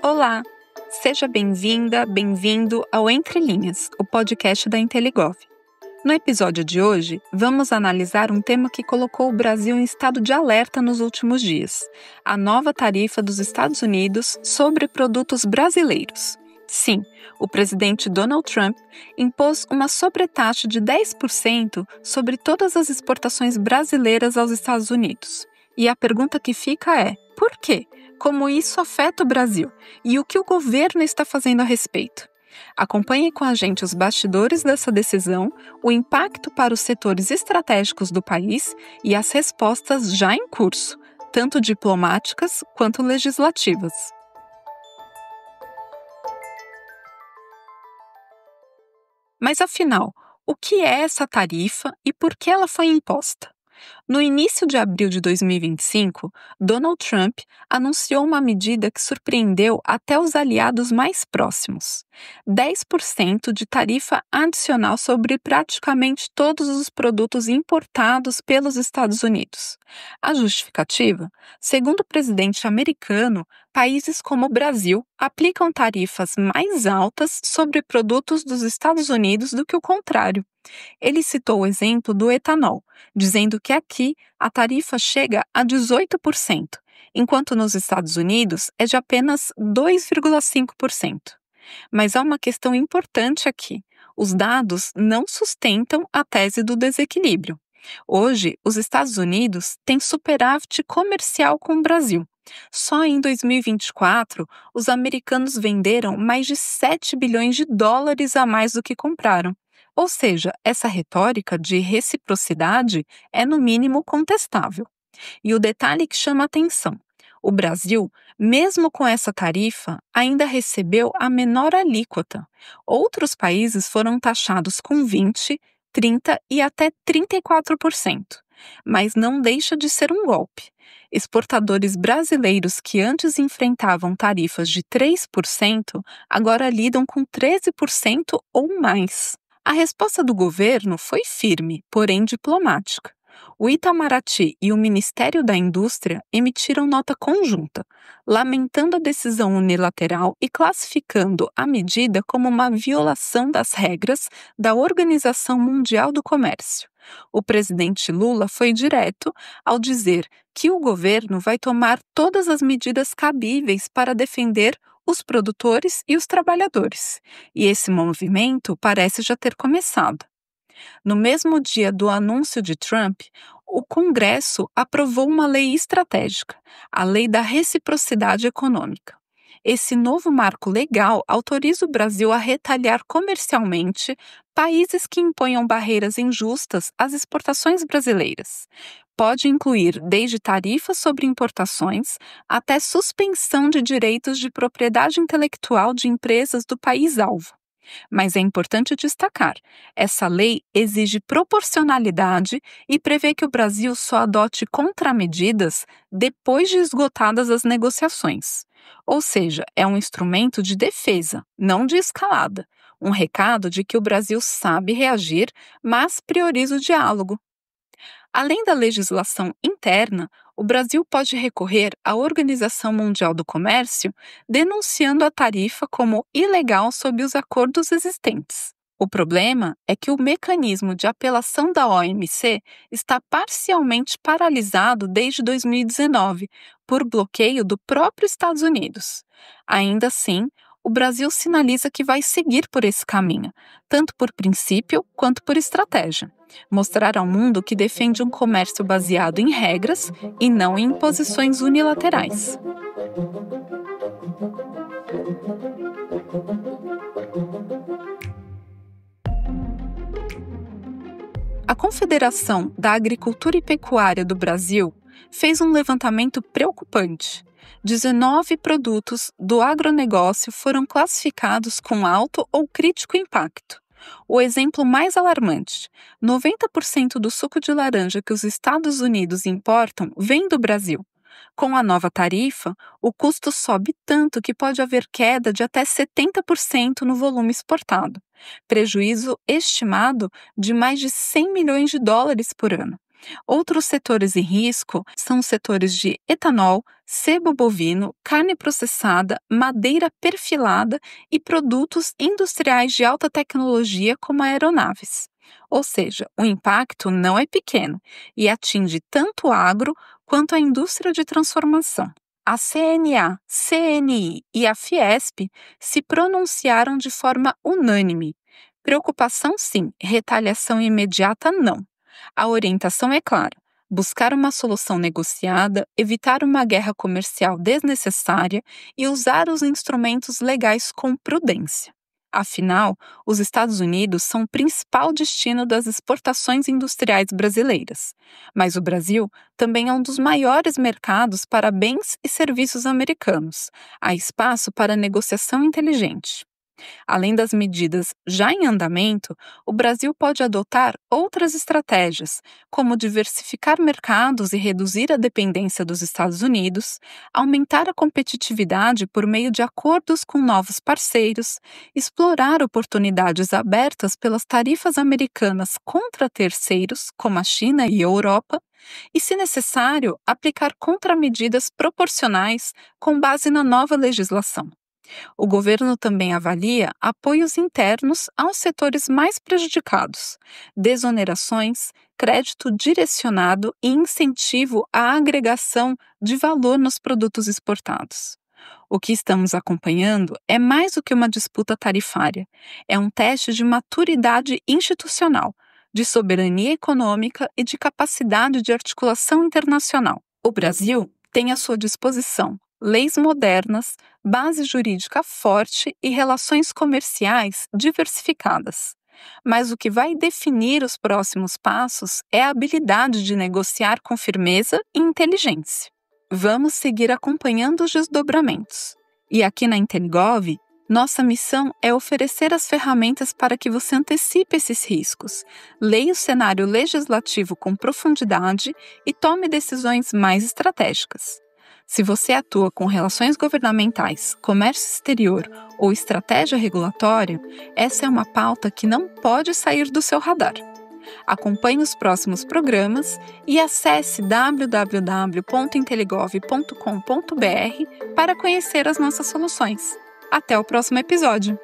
Olá! Seja bem-vinda, bem-vindo ao Entre Linhas, o podcast da Inteligov. No episódio de hoje, vamos analisar um tema que colocou o Brasil em estado de alerta nos últimos dias: a nova tarifa dos Estados Unidos sobre produtos brasileiros. Sim, o presidente Donald Trump impôs uma sobretaxa de 10% sobre todas as exportações brasileiras aos Estados Unidos. E a pergunta que fica é: por quê? Como isso afeta o Brasil? E o que o governo está fazendo a respeito? Acompanhe com a gente os bastidores dessa decisão, o impacto para os setores estratégicos do país e as respostas já em curso, tanto diplomáticas quanto legislativas. Mas afinal, o que é essa tarifa e por que ela foi imposta? No início de abril de 2025, Donald Trump anunciou uma medida que surpreendeu até os aliados mais próximos: 10% de tarifa adicional sobre praticamente todos os produtos importados pelos Estados Unidos. A justificativa? Segundo o presidente americano, países como o Brasil aplicam tarifas mais altas sobre produtos dos Estados Unidos do que o contrário. Ele citou o exemplo do etanol, dizendo que aqui a tarifa chega a 18%, enquanto nos Estados Unidos é de apenas 2,5%. Mas há uma questão importante aqui: os dados não sustentam a tese do desequilíbrio. Hoje, os Estados Unidos têm superávit comercial com o Brasil. Só em 2024, os americanos venderam mais de 7 bilhões de dólares a mais do que compraram. Ou seja, essa retórica de reciprocidade é, no mínimo, contestável. E o detalhe que chama a atenção: o Brasil, mesmo com essa tarifa, ainda recebeu a menor alíquota. Outros países foram taxados com 20%, 30% e até 34%. Mas não deixa de ser um golpe. Exportadores brasileiros que antes enfrentavam tarifas de 3%, agora lidam com 13% ou mais. A resposta do governo foi firme, porém diplomática. O Itamaraty e o Ministério da Indústria emitiram nota conjunta, lamentando a decisão unilateral e classificando a medida como uma violação das regras da Organização Mundial do Comércio. O presidente Lula foi direto ao dizer que o governo vai tomar todas as medidas cabíveis para defender os produtores e os trabalhadores. E esse movimento parece já ter começado. No mesmo dia do anúncio de Trump, o Congresso aprovou uma lei estratégica, a Lei da Reciprocidade Econômica. Esse novo marco legal autoriza o Brasil a retalhar comercialmente países que imponham barreiras injustas às exportações brasileiras. Pode incluir desde tarifas sobre importações até suspensão de direitos de propriedade intelectual de empresas do país-alvo. Mas é importante destacar: essa lei exige proporcionalidade e prevê que o Brasil só adote contramedidas depois de esgotadas as negociações. Ou seja, é um instrumento de defesa, não de escalada. Um recado de que o Brasil sabe reagir, mas prioriza o diálogo. Além da legislação interna, o Brasil pode recorrer à Organização Mundial do Comércio, denunciando a tarifa como ilegal sob os acordos existentes. O problema é que o mecanismo de apelação da OMC está parcialmente paralisado desde 2019, por bloqueio do próprio Estados Unidos. Ainda assim, o Brasil sinaliza que vai seguir por esse caminho, tanto por princípio quanto por estratégia: mostrar ao mundo que defende um comércio baseado em regras e não em imposições unilaterais. A Confederação da Agricultura e Pecuária do Brasil fez um levantamento preocupante. 19 produtos do agronegócio foram classificados com alto ou crítico impacto. O exemplo mais alarmante: 90% do suco de laranja que os Estados Unidos importam vem do Brasil. Com a nova tarifa, o custo sobe tanto que pode haver queda de até 70% no volume exportado, prejuízo estimado de mais de 100 milhões de dólares por ano. Outros setores em risco são os setores de etanol, sebo bovino, carne processada, madeira perfilada e produtos industriais de alta tecnologia como aeronaves. Ou seja, o impacto não é pequeno e atinge tanto o agro quanto a indústria de transformação. A CNA, CNI e a Fiesp se pronunciaram de forma unânime. Preocupação sim, retaliação imediata não. A orientação é clara: buscar uma solução negociada, evitar uma guerra comercial desnecessária e usar os instrumentos legais com prudência. Afinal, os Estados Unidos são o principal destino das exportações industriais brasileiras, mas o Brasil também é um dos maiores mercados para bens e serviços americanos. Há espaço para negociação inteligente. Além das medidas já em andamento, o Brasil pode adotar outras estratégias, como diversificar mercados e reduzir a dependência dos Estados Unidos, aumentar a competitividade por meio de acordos com novos parceiros, explorar oportunidades abertas pelas tarifas americanas contra terceiros, como a China e a Europa, e, se necessário, aplicar contramedidas proporcionais com base na nova legislação. O governo também avalia apoios internos aos setores mais prejudicados, desonerações, crédito direcionado e incentivo à agregação de valor nos produtos exportados. O que estamos acompanhando é mais do que uma disputa tarifária, é um teste de maturidade institucional, de soberania econômica e de capacidade de articulação internacional. O Brasil tem à sua disposição leis modernas, base jurídica forte e relações comerciais diversificadas. Mas o que vai definir os próximos passos é a habilidade de negociar com firmeza e inteligência. Vamos seguir acompanhando os desdobramentos. E aqui na Inteligov, nossa missão é oferecer as ferramentas para que você antecipe esses riscos, leia o cenário legislativo com profundidade e tome decisões mais estratégicas. Se você atua com relações governamentais, comércio exterior ou estratégia regulatória, essa é uma pauta que não pode sair do seu radar. Acompanhe os próximos programas e acesse www.inteligov.com.br para conhecer as nossas soluções. Até o próximo episódio!